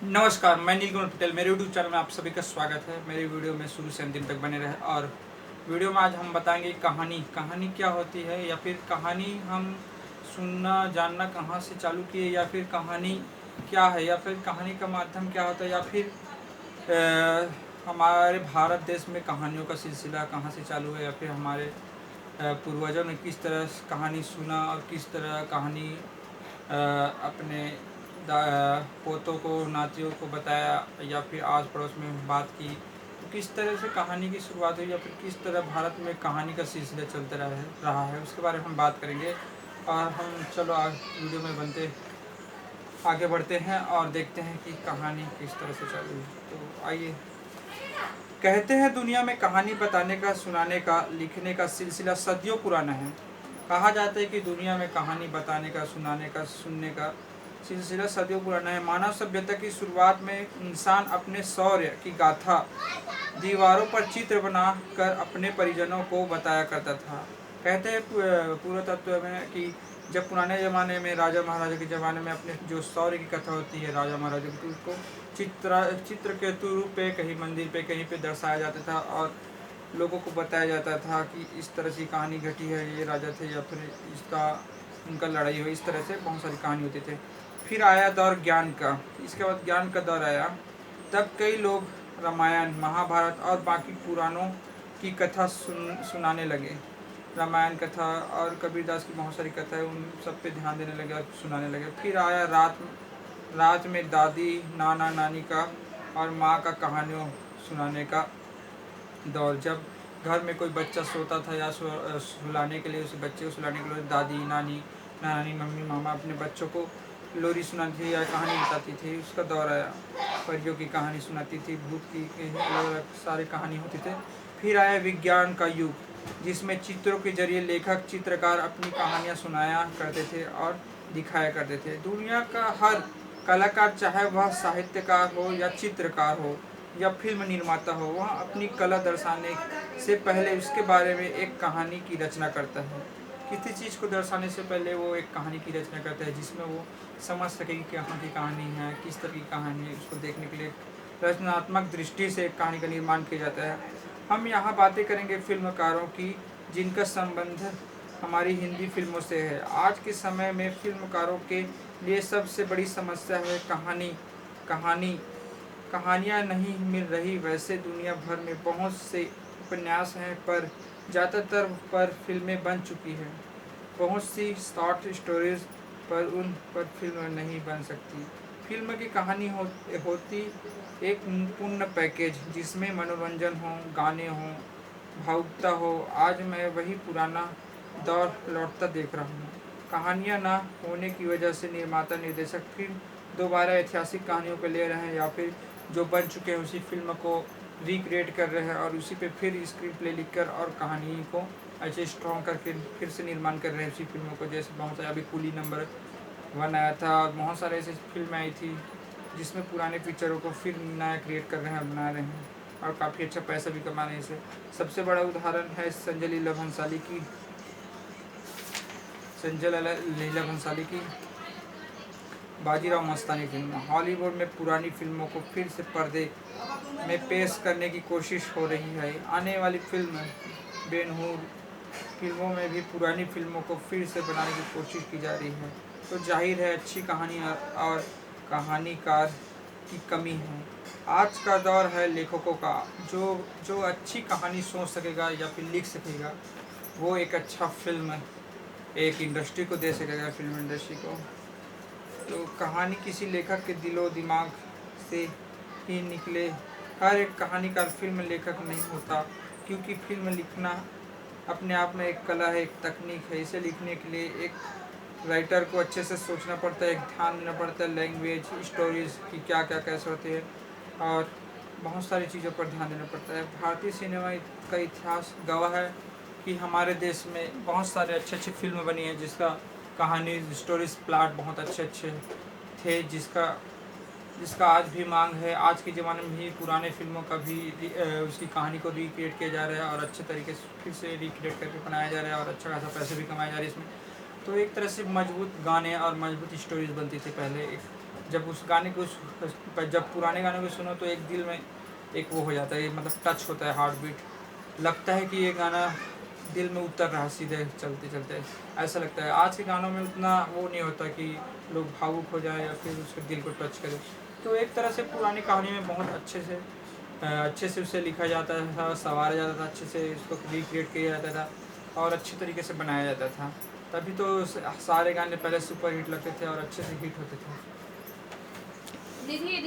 नमस्कार, मैं नीलकमल पटेल। मेरे यूट्यूब चैनल में आप सभी का स्वागत है। मेरी वीडियो में शुरू से अंतिम तक बने रहे। और वीडियो में आज हम बताएंगे कहानी क्या होती है, या फिर कहानी हम सुनना जानना कहाँ से चालू किए, या फिर कहानी क्या है, या फिर कहानी का माध्यम क्या होता है, या फिर हमारे भारत देश में कहानियों का सिलसिला कहाँ से चालू है, या फिर हमारे पूर्वजों ने किस तरह कहानी सुना और किस तरह कहानी अपने पोतों को नातियों को बताया, या फिर आस पड़ोस में बात की। तो किस तरह से कहानी की शुरुआत हुई, या फिर किस तरह भारत में कहानी का सिलसिला चलता रहा है, उसके बारे में हम बात करेंगे। और हम चलो आज वीडियो में आगे बढ़ते हैं और देखते हैं कि कहानी किस तरह से चालू हुई। तो आइए। कहते हैं दुनिया में कहानी बताने का, सुनाने का, लिखने का सिलसिला सदियों पुराना है। कहा जाता है कि दुनिया में कहानी बताने का, सुनाने का, सुनने का सिलसिला सदियों पुराना है। मानव सभ्यता की शुरुआत में इंसान अपने शौर्य की गाथा दीवारों पर चित्र बना कर अपने परिजनों को बताया करता था। कहते हैं पुरातत्व में कि जब पुराने ज़माने में राजा महाराजा के ज़माने में अपने जो शौर्य की कथा होती है राजा महाराजा की, तो उसको चित्र के रूप पे कहीं मंदिर पे कहीं पे दर्शाया जाता था और लोगों को बताया जाता था कि इस तरह से कहानी घटी है, ये राजा थे या फिर उनका लड़ाई हुई। इस तरह से बहुत सारी कहानी होती थी। फिर आया दौर ज्ञान का। इसके बाद ज्ञान का दौर आया। तब कई लोग रामायण, महाभारत और बाकी पुराणों की कथा सुनाने लगे। रामायण कथा और कबीरदास की बहुत सारी कथा है, उन सब पे ध्यान देने लगे और सुनाने लगे। फिर आया रात में दादी, नाना, नानी का और माँ का कहानियों सुनाने का दौर। जब घर में कोई बच्चा सोता था या सुलाने के लिए, उस बच्चे को सुलाने के लिए दादी, नानी, मम्मी, मामा अपने बच्चों को लोरी सुनाती थी या कहानी बताती थी। उसका दौर आया। परियों की कहानी सुनाती थी, भूत की अलग अलग सारी कहानी होती थी। फिर आया विज्ञान का युग, जिसमें चित्रों के जरिए लेखक, चित्रकार अपनी कहानियाँ सुनाया करते थे और दिखाया करते थे। दुनिया का हर कलाकार, चाहे वह साहित्यकार हो या चित्रकार हो या फिल्म निर्माता हो, वह अपनी कला दर्शाने से पहले उसके बारे में एक कहानी की रचना करता है। किसी चीज़ को दर्शाने से पहले वो एक कहानी की रचना करता है, जिसमें वो समझ सके कि कहाँ की कहानी है, किस तरह की कहानी है। उसको देखने के लिए रचनात्मक दृष्टि से एक कहानी का निर्माण किया जाता है। हम यहाँ बातें करेंगे फिल्मकारों की, जिनका संबंध हमारी हिंदी फिल्मों से है। आज के समय में फिल्मकारों के लिए सबसे बड़ी समस्या है कहानियाँ नहीं मिल रही। वैसे दुनिया भर में बहुत से उपन्यास हैं, पर ज़्यादातर पर फिल्में बन चुकी हैं। बहुत सी शॉर्ट स्टोरीज पर उन पर फिल्म नहीं बन सकती। फिल्म की कहानी होती एक पूर्ण पैकेज, जिसमें मनोरंजन हो, गाने हों, भावुकता हो। आज मैं वही पुराना दौर लौटता देख रहा हूँ। कहानियाँ ना होने की वजह से निर्माता, निर्देशक फिर दोबारा ऐतिहासिक कहानियों को ले रहे हैं, या फिर जो बन चुके हैं उसी फिल्म को रिक्रिएट कर रहे हैं और उसी पे फिर स्क्रीन प्ले लिखकर और कहानी को ऐसे स्ट्रॉन्ग करके फिर से निर्माण कर रहे हैं उसी फिल्मों को। जैसे बहुत सारे अभी कूली नंबर 1 आया था और बहुत सारे ऐसे फिल्में आई थी जिसमें पुराने पिक्चरों को फिर नया क्रिएट कर रहे हैं, बना रहे हैं और काफ़ी अच्छा पैसा भी कमा रहे हैं इसे। सबसे बड़ा उदाहरण है संजय लीला भंसाली की बाजीराव मस्तानी फिल्म। हॉलीवुड में पुरानी फिल्मों को फिर से पर्दे में पेश करने की कोशिश हो रही है। आने वाली फिल्म बेन-हूर फिल्मों में भी पुरानी फिल्मों को फिर से बनाने की कोशिश की जा रही है। तो जाहिर है अच्छी कहानी और कहानीकार की कमी है। आज का दौर है लेखकों का। जो अच्छी कहानी सोच सकेगा या फिर लिख सकेगा, वो एक अच्छा फिल्म एक इंडस्ट्री को दे सकेगा, फिल्म इंडस्ट्री को। तो कहानी किसी लेखक के दिलो दिमाग से ही निकले। हर एक कहानीकार फिल्म लेखक नहीं होता, क्योंकि फिल्म लिखना अपने आप में एक कला है, एक तकनीक है। इसे लिखने के लिए एक राइटर को अच्छे से सोचना पड़ता है, एक ध्यान देना पड़ता है, लैंग्वेज, स्टोरीज़ की क्या क्या कैसे होती है और बहुत सारी चीज़ों पर ध्यान देना पड़ता है। भारतीय सिनेमा का इतिहास गवाह है कि हमारे देश में बहुत सारे अच्छे अच्छे फिल्म बनी है, जिसका कहानी, स्टोरीज, प्लाट बहुत अच्छे अच्छे थे, जिसका आज भी मांग है। आज के ज़माने में भी पुराने फिल्मों का भी उसकी कहानी को रिक्रिएट किया जा रहा है और अच्छे तरीके से फिर से रिक्रिएट करके बनाया जा रहा है और अच्छा खासा पैसे भी कमाए जा रहे हैं इसमें। तो एक तरह से मजबूत गाने और मजबूत स्टोरीज बनती थी पहले। जब उस गाने को जब पुराने गानों को सुनो तो एक दिल में एक वो हो जाता है, मतलब टच होता है हार्ट बीट, लगता है कि ये गाना दिल में उतर रहा है सीधे चलते चलते, ऐसा लगता है। आज के गानों में उतना वो नहीं होता कि लोग भावुक हो जाए या फिर उसके दिल को टच करे। तो एक तरह से पुरानी कहानी में बहुत अच्छे से उसे लिखा जाता था, संवारा जाता था, अच्छे से उसको रिक्रिएट किया जाता था और अच्छी तरीके से बनाया जाता था। तभी तो सारे गाने पहले सुपर हिट लगते थे और अच्छे से हिट होते थे। देखिए